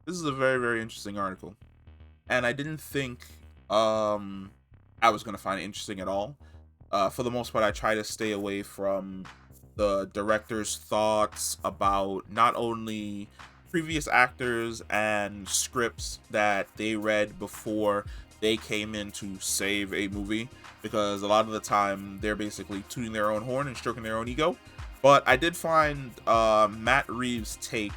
This is a very, very interesting article. And I didn't think um I was gonna find it interesting at all. For the most part, I try to stay away from the director's thoughts about not only previous actors and scripts that they read before they came in to save a movie, because a lot of the time they're basically tooting their own horn and stroking their own ego. But I did find Matt Reeves' take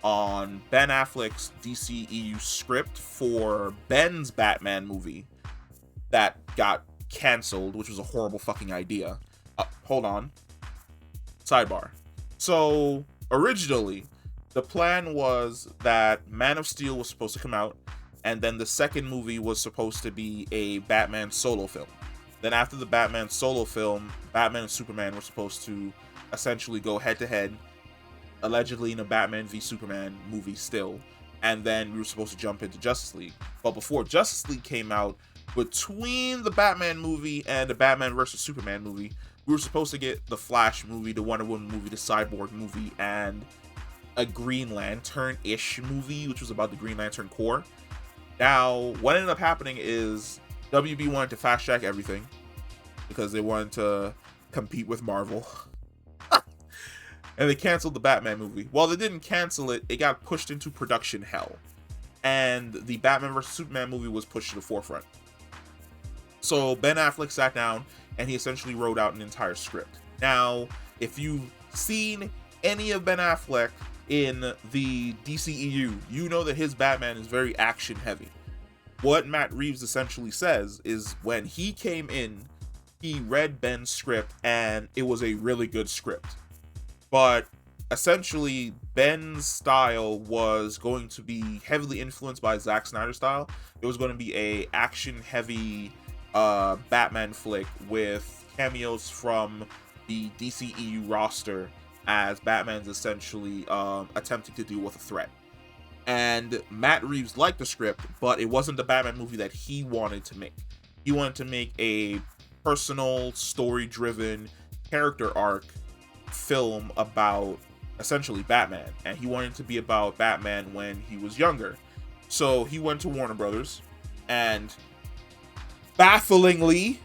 on Ben Affleck's DCEU script for Ben's Batman movie that got canceled, which was a horrible fucking idea. Hold on. Sidebar. So, originally, the plan was that Man of Steel was supposed to come out, and then the second movie was supposed to be a Batman solo film. Then, after the Batman solo film, Batman and Superman were supposed to essentially go head to head, allegedly in a Batman v Superman movie still, and then we were supposed to jump into Justice League. But before Justice League came out, between the Batman movie and the Batman vs Superman movie, we were supposed to get the Flash movie, the Wonder Woman movie, the Cyborg movie, and a Green Lantern-ish movie, which was about the Green Lantern Corps. Now, what ended up happening is WB wanted to fast track everything because they wanted to compete with Marvel. And they canceled the Batman movie. Well, they didn't cancel it, it got pushed into production hell. And the Batman vs Superman movie was pushed to the forefront. So Ben Affleck sat down and he essentially wrote out an entire script. Now, if you've seen any of Ben Affleck in the DCEU, you know that his Batman is very action heavy. What Matt Reeves essentially says is when he came in, he read Ben's script and it was a really good script. But essentially, Ben's style was going to be heavily influenced by Zack Snyder's style. It was going to be a action-heavy Batman flick with cameos from the DCEU roster as Batman's essentially attempting to deal with a threat. And Matt Reeves liked the script, but it wasn't the Batman movie that he wanted to make. He wanted to make a personal, story-driven character arc film about essentially Batman, and he wanted to be about Batman when he was younger. So he went to Warner Brothers, and bafflingly,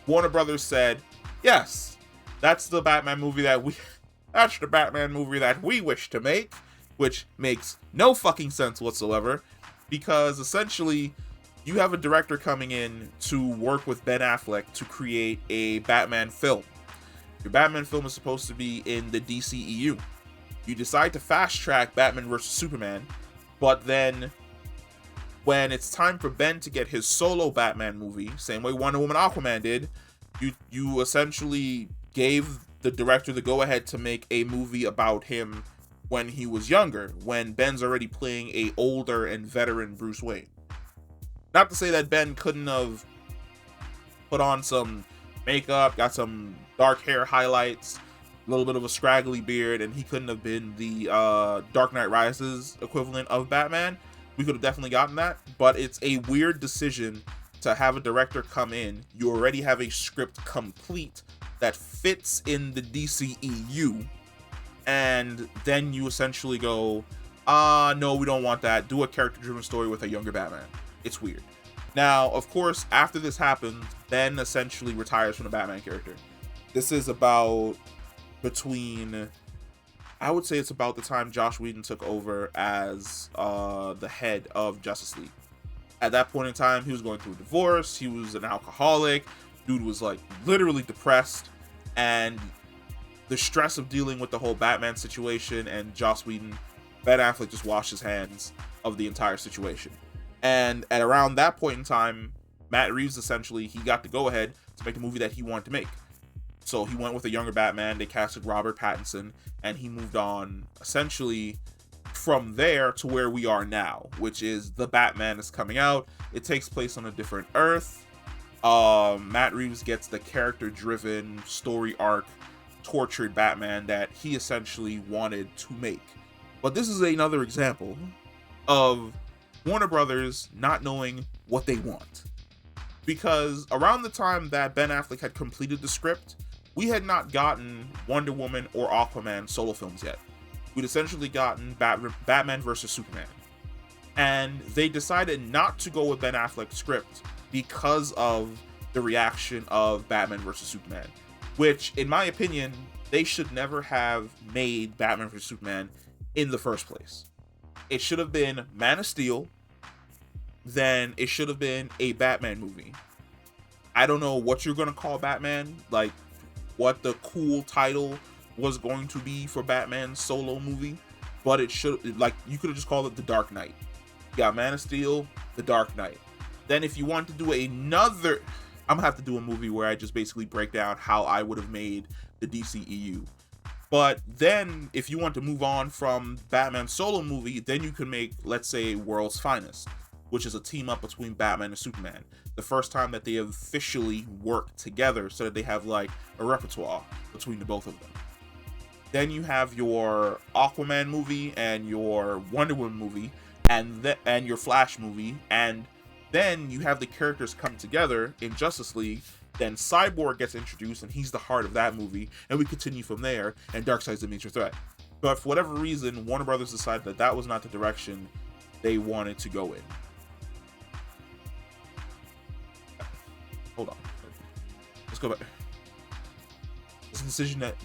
Warner Brothers said, "Yes, that's the Batman movie that we wish to make," which makes no fucking sense whatsoever, because essentially you have a director coming in to work with Ben Affleck to create a Batman film. Your Batman film is supposed to be in the DCEU. You decide to fast track Batman vs Superman, but then when it's time for Ben to get his solo Batman movie, same way Wonder Woman Aquaman did, you essentially gave the director the go-ahead to make a movie about him when he was younger, when Ben's already playing a older and veteran Bruce Wayne. Not to say that Ben couldn't have put on some makeup, got some dark hair highlights, a little bit of a scraggly beard, and he couldn't have been the Dark Knight Rises equivalent of Batman. We could have definitely gotten that, but it's a weird decision to have a director come in. You already have a script complete that fits in the DCEU, and then you essentially go, no, we don't want that. Do a character-driven story with a younger Batman. It's weird. Now, of course, after this happens, Ben essentially retires from the Batman character. This is about I would say it's about the time Joss Whedon took over as the head of Justice League. At that point in time, he was going through a divorce, he was an alcoholic, dude was like literally depressed, and the stress of dealing with the whole Batman situation and Joss Whedon, Ben Affleck just washed his hands of the entire situation. And at around that point in time, Matt Reeves essentially, he got to go ahead to make the movie that he wanted to make. So he went with a younger Batman, they casted Robert Pattinson, and he moved on essentially from there to where we are now, which is the Batman is coming out. It takes place on a different Earth. Matt Reeves gets the character-driven story arc, tortured Batman that he essentially wanted to make. But this is another example of Warner Brothers not knowing what they want. Because around the time that Ben Affleck had completed the script, we had not gotten Wonder Woman or Aquaman solo films yet. We'd essentially gotten Batman vs Superman. And they decided not to go with Ben Affleck's script because of the reaction of Batman vs. Superman, which, in my opinion, they should never have made Batman vs. Superman in the first place. It should have been Man of Steel, then it should have been a Batman movie. I don't know what you're going to call Batman, like what the cool title was going to be for Batman's solo movie, but it should, like, you could have just called it The Dark Knight. You got Man of Steel, The Dark Knight. Then if you want to do another, I'm gonna have to do a movie where I just basically break down how I would have made the DCEU. But then if you want to move on from Batman's solo movie, then you can make, let's say, World's Finest, which is a team up between Batman and Superman. The first time that they officially work together so that they have like a repertoire between the both of them. Then you have your Aquaman movie and your Wonder Woman movie and your Flash movie, and then you have the characters come together in Justice League. Then Cyborg gets introduced, and he's the heart of that movie, and we continue from there, and Darkseid's the major threat. But for whatever reason, Warner Brothers decided that that was not the direction they wanted to go in. Hold on. Let's go back. It's a decision that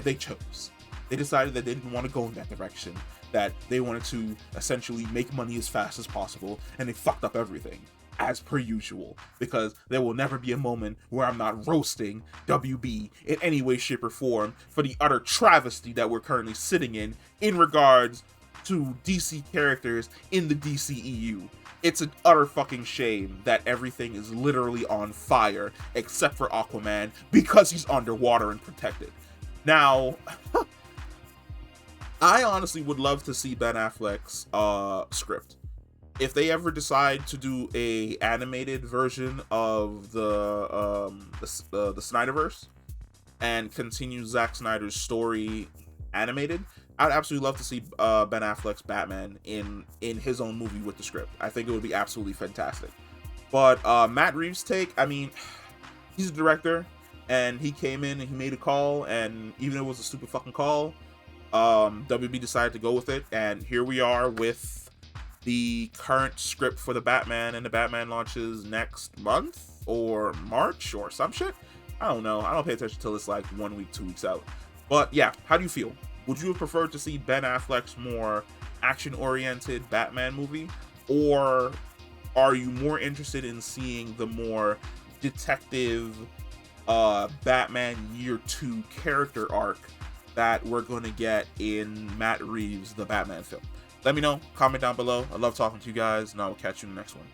they chose. They decided that they didn't want to go in that direction, that they wanted to essentially make money as fast as possible, and they fucked up everything, as per usual, because there will never be a moment where I'm not roasting WB in any way, shape, or form for the utter travesty that we're currently sitting in regards to DC characters in the DCEU. It's an utter fucking shame that everything is literally on fire except for Aquaman because he's underwater and protected. Now, I honestly would love to see Ben Affleck's script. If they ever decide to do a animated version of the Snyderverse and continue Zack Snyder's story animated, I'd absolutely love to see Ben Affleck's Batman in his own movie with the script. I think it would be absolutely fantastic. But Matt Reeves' take, I mean, he's a director, and he came in and he made a call, and even if it was a stupid fucking call, WB decided to go with it, and here we are with the current script for the Batman, and the Batman launches next month or March or some shit. I don't know. I don't pay attention till it's like 1 week, 2 weeks out. But yeah, how do you feel? Would you have preferred to see Ben Affleck's more action-oriented Batman movie, or are you more interested in seeing the more detective Batman Year 2 character arc that we're going to get in Matt Reeves' The Batman film? Let me know. Comment down below. I love talking to you guys, and I will catch you in the next one.